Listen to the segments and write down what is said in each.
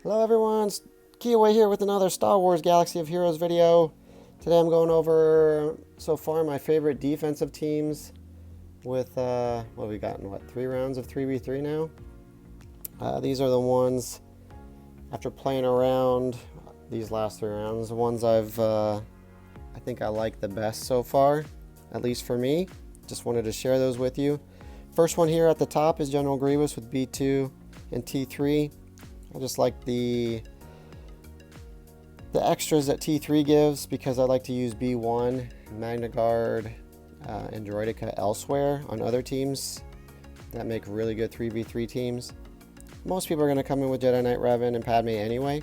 Hello everyone, Keyaway here with another Star Wars Galaxy of Heroes video. Today I'm going over, so far, my favorite defensive teams with, what have we gotten, 3 rounds of 3v3 now? These are the ones, after playing around these last 3 rounds, the ones I think I like the best so far, at least for me. Just wanted to share those with you. First one here at the top is General Grievous with B2 and T3. I just like the extras that T3 gives because I like to use B1, Magna Guard, and Droideka elsewhere on other teams that make really good 3v3 teams. Most people are going to come in with Jedi Knight Revan and Padme anyway.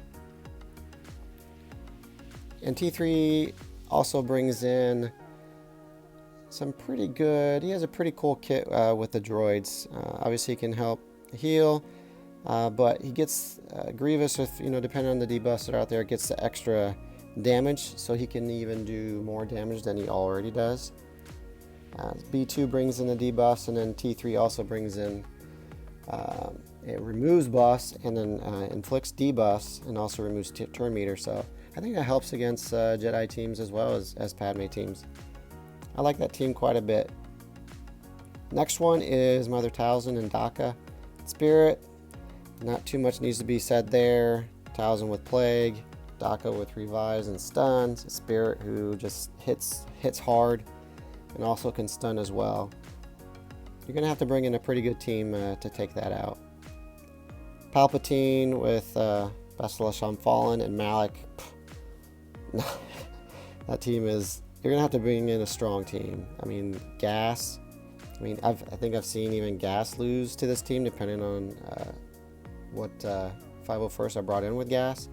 And T3 also brings in some pretty good, he has a pretty cool kit with the droids. Obviously he can help heal. But he gets Grievous with, depending on the debuffs that are out there, it gets the extra damage, so he can even do more damage than he already does. B2 brings in the debuffs, and then T3 also brings in, it removes buffs and then inflicts debuffs and also removes turn meter, so I think that helps against Jedi teams as well as Padme teams. I like that team quite a bit. Next one is Mother Talzin and Daka Spirit. Not too much needs to be said there. Talzin with Plague, Daka with Revives and Stuns, Spirit who just hits hard and also can stun as well. You're going to have to bring in a pretty good team to take that out. Palpatine with Bastila Shamfallen and Malak. That team is, you're going to have to bring in a strong team. I mean, Gas. I think I've seen even Gas lose to this team depending on what 501st I brought in with Gas.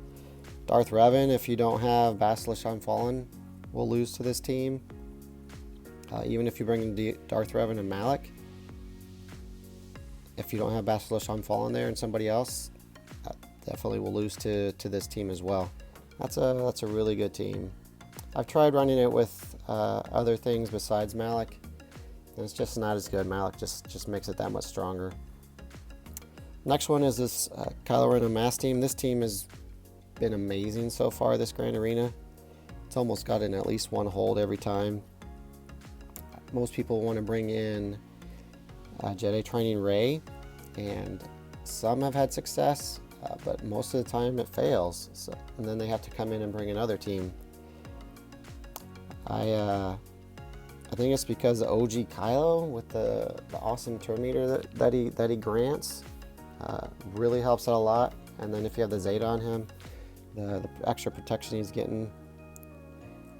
Darth Revan, if you don't have Bastila Shamfallen, will lose to this team. Even if you bring in Darth Revan and Malak, if you don't have Bastila Shamfallen there and somebody else, definitely will lose to this team as well. That's a really good team. I've tried running it with other things besides Malak, and it's just not as good. Malak just makes it that much stronger. Next one is this Kylo Ren and Mass team. This team has been amazing so far this Grand Arena. It's almost gotten at least one hold every time. Most people want to bring in Jedi Training Rey, and some have had success, but most of the time it fails. So, and then they have to come in and bring another team. I think it's because the OG Kylo with the awesome turn meter that he grants. Really helps out a lot, and then if you have the Zeta on him, the extra protection he's getting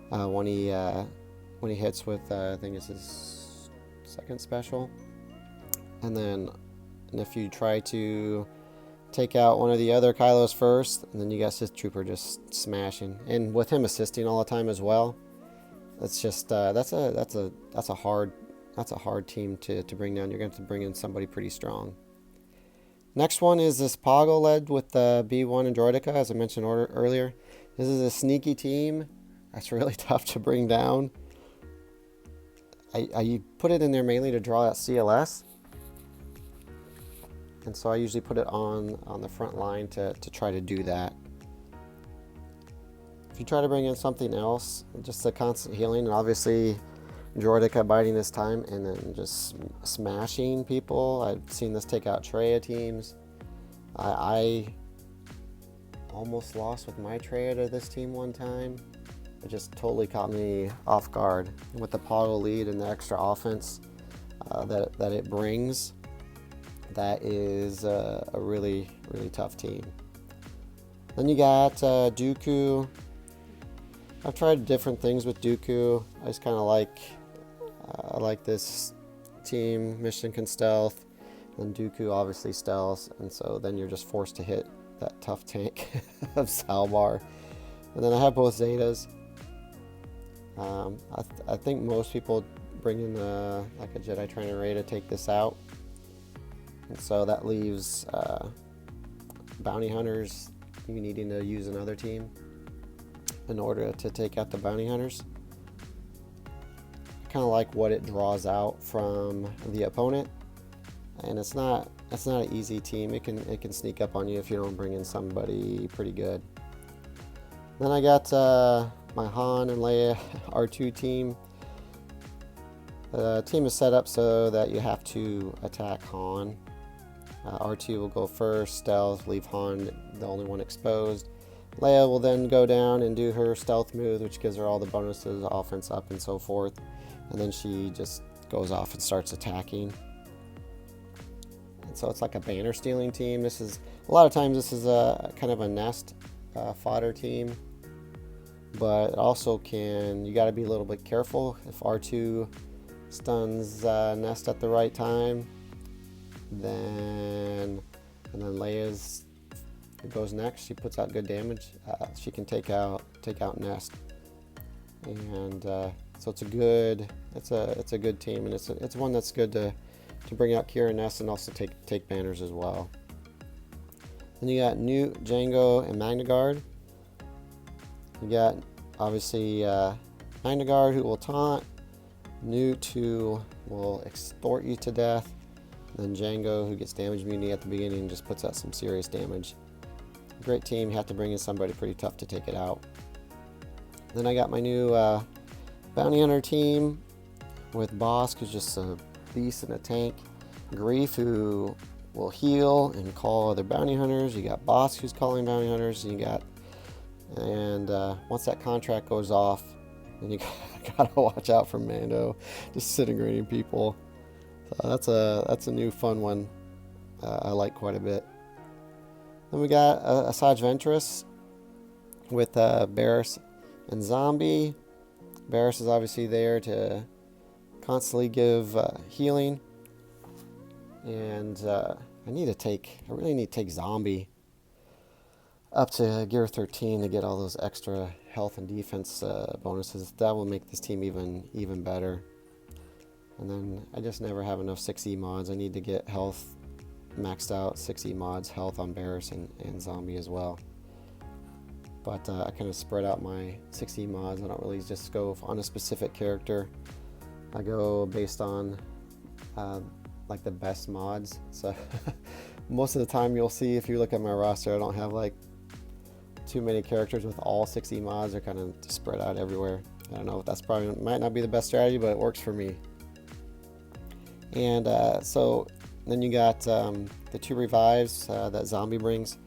when he hits with I think it's his second special, and if you try to take out one of the other Kylos first, and then you got Sith Trooper just smashing, and with him assisting all the time as well, it's just that's a hard team to bring down. You're going to have to bring in somebody pretty strong. Next one is this Poggle led with B1 and Droideka, as I mentioned earlier. This is a sneaky team that's really tough to bring down. I put it in there mainly to draw out CLS, and so I usually put it on the front line to try to do that. If you try to bring in something else, just the constant healing, and obviously Droideka biting this time and then just smashing people. I've seen this take out Traya teams. I almost lost with my Traya to this team one time. It just totally caught me off guard. With the Poggle lead and the extra offense that it brings, that is a really tough team. Then you got Dooku. I've tried different things with Dooku. I just kind of I like this team. Mission can stealth, and Dooku obviously stealths, and so then you're just forced to hit that tough tank of Salbar. And then I have both Zetas. I think most people bring in like a Jedi Training Rey to take this out, and so that leaves bounty hunters. You needing to use another team in order to take out the bounty hunters. I kind of like what it draws out from the opponent, and it's not that's not an easy team. It can sneak up on you if you don't bring in somebody pretty good. Then I got my Han and Leia R2 team. The team is set up so that you have to attack Han. R2 will go first, stealth, leave Han the only one exposed. Leia will then go down and do her stealth move, which gives her all the bonuses, offense up and so forth. And then she just goes off and starts attacking. And so it's like a banner stealing team. This is, a lot of times this is a kind of a nest fodder team. But it also can, you got to be a little bit careful. If R2 stuns nest at the right time, then Leia's goes next. She puts out good damage. She can take out nest, and so it's a good team, and it's one that's good to bring out Kira Nest and also take banners as well. Then you got Newt, Django, and Magna Guard. You got obviously Magna Guard, who will taunt, Newt, who will extort you to death, and then Django, who gets damage immunity at the beginning and just puts out some serious damage. Great team. You have to bring in somebody pretty tough to take it out. Then I got my new Bounty Hunter team with Bosk, who's just a beast in a tank. Grief, who will heal and call other bounty hunters. You got Bosk, who's calling bounty hunters. And once that contract goes off, then you gotta watch out for Mando, just disintegrating people. So that's a new fun one. I like quite a bit. Then we got Asajj Ventress with Barriss and Zombie. Barriss is obviously there to constantly give healing, and I really need to take Zombie up to gear 13 to get all those extra health and defense bonuses. That will make this team even better. And then I just never have enough 6E mods. I need to get health maxed out, 6E mods, health on Barriss and Zombie as well. But I kind of spread out my 6E mods. I don't really just go on a specific character. I go based on like the best mods. So most of the time you'll see, if you look at my roster, I don't have like too many characters with all 6E mods. They're kind of spread out everywhere. I don't know, that's probably might not be the best strategy, but it works for me. And so then you got the 2 revives that Zombie brings.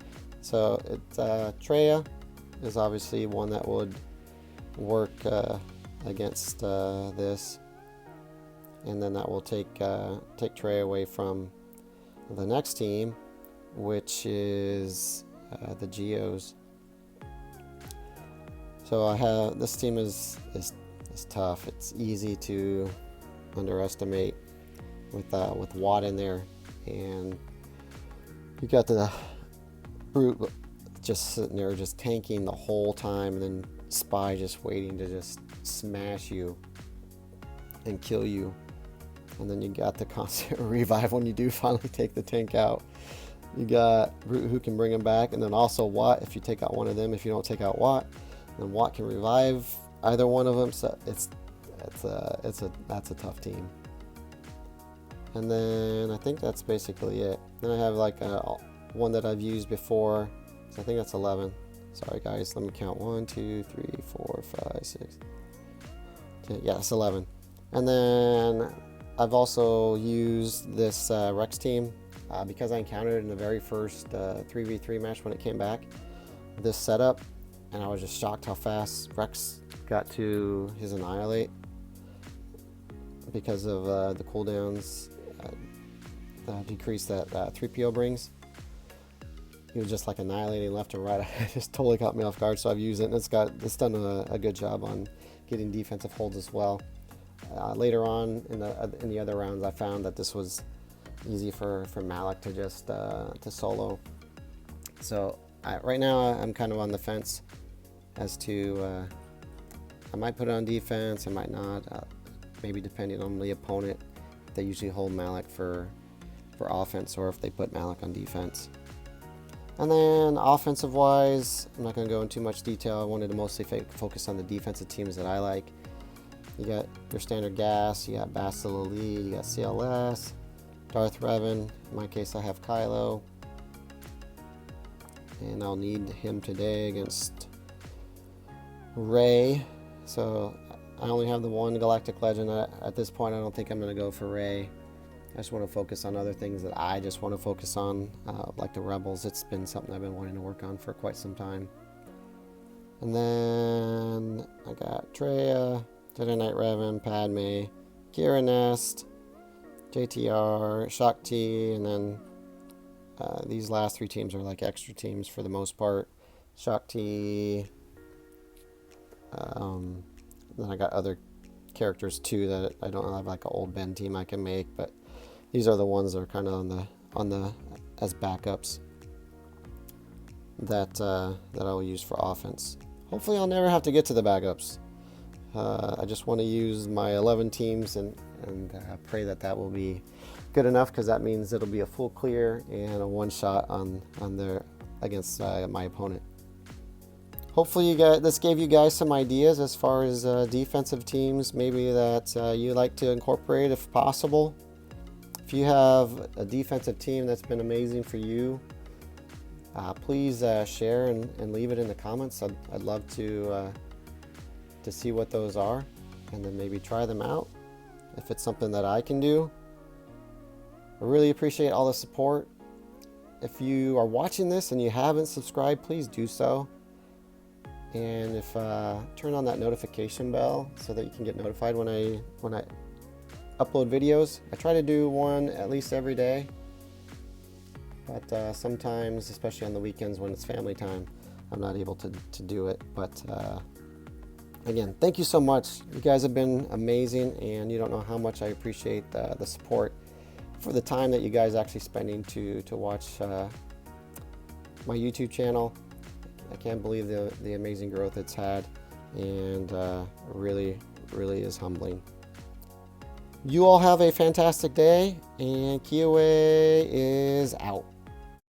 So it's Traya is obviously one that would work against this, and then that will take Traya away from the next team, which is the Geos. So I have, this team is tough. It's easy to underestimate with Watt in there, and you got the Brute just sitting there just tanking the whole time, and then Spy just waiting to just smash you and kill you. And then you got the constant revive when you do finally take the tank out. You got Brute, who can bring him back, and then also Watt if you take out one of them. If you don't take out Watt, then Watt can revive either one of them. So that's a tough team. And then I think that's basically it. Then I have like one that I've used before. So I think that's 11. Sorry guys, let me count. 1, 2, 3, 4, 5, 6. 10. Yeah, it's 11. And then I've also used this Rex team because I encountered it in the very first 3v3 match when it came back. This setup, and I was just shocked how fast Rex got to his Annihilate because of the cooldowns decrease that 3PO brings. He was just like annihilating left and right. It just totally caught me off guard, so I've used it, and it's done a good job on getting defensive holds as well. Later on in the other rounds, I found that this was easy for Malik to just to solo. So right now I'm kind of on the fence as to I might put it on defense, I might not. Maybe depending on the opponent, they usually hold Malik for offense, or if they put Malik on defense. And then offensive wise, I'm not going to go into too much detail. I wanted to mostly focus on the defensive teams that I like. You got your standard gas, you got Bastille Elite, you got CLS, Darth Revan. In my case, I have Kylo. And I'll need him today against Rey. So I only have the one Galactic Legend. At this point, I don't think I'm going to go for Rey. I just want to focus on other things that I just want to focus on, like the Rebels. It's been something I've been wanting to work on for quite some time. And then I got Traya, Jedi Knight Revan, Padme, Kira Nest, JTR, Shakti, and then these last three teams are like extra teams for the most part. Shakti, then I got other characters too that I don't have like an old Ben team I can make, but these are the ones that are kind of on the as backups that I'll use for offense. Hopefully I'll never have to get to the backups. I just want to use my 11 teams and pray that will be good enough, because that means it'll be a full clear and a one shot on their against my opponent. Hopefully this gave you guys some ideas as far as defensive teams maybe that you like to incorporate if possible. If you have a defensive team that's been amazing for you, please share and leave it in the comments. I'd love to see what those are, and then maybe try them out if it's something that I can do. I really appreciate all the support. If you are watching this and you haven't subscribed, please do so. And if turn on that notification bell so that you can get notified when I upload videos. I try to do one at least every day, but sometimes, especially on the weekends when it's family time, I'm not able to do it. But again, thank you so much. You guys have been amazing, and you don't know how much I appreciate the support for the time that you guys are actually spending to watch my YouTube channel. I can't believe the amazing growth it's had, and really is humbling. You all have a fantastic day, and Kiowa is out.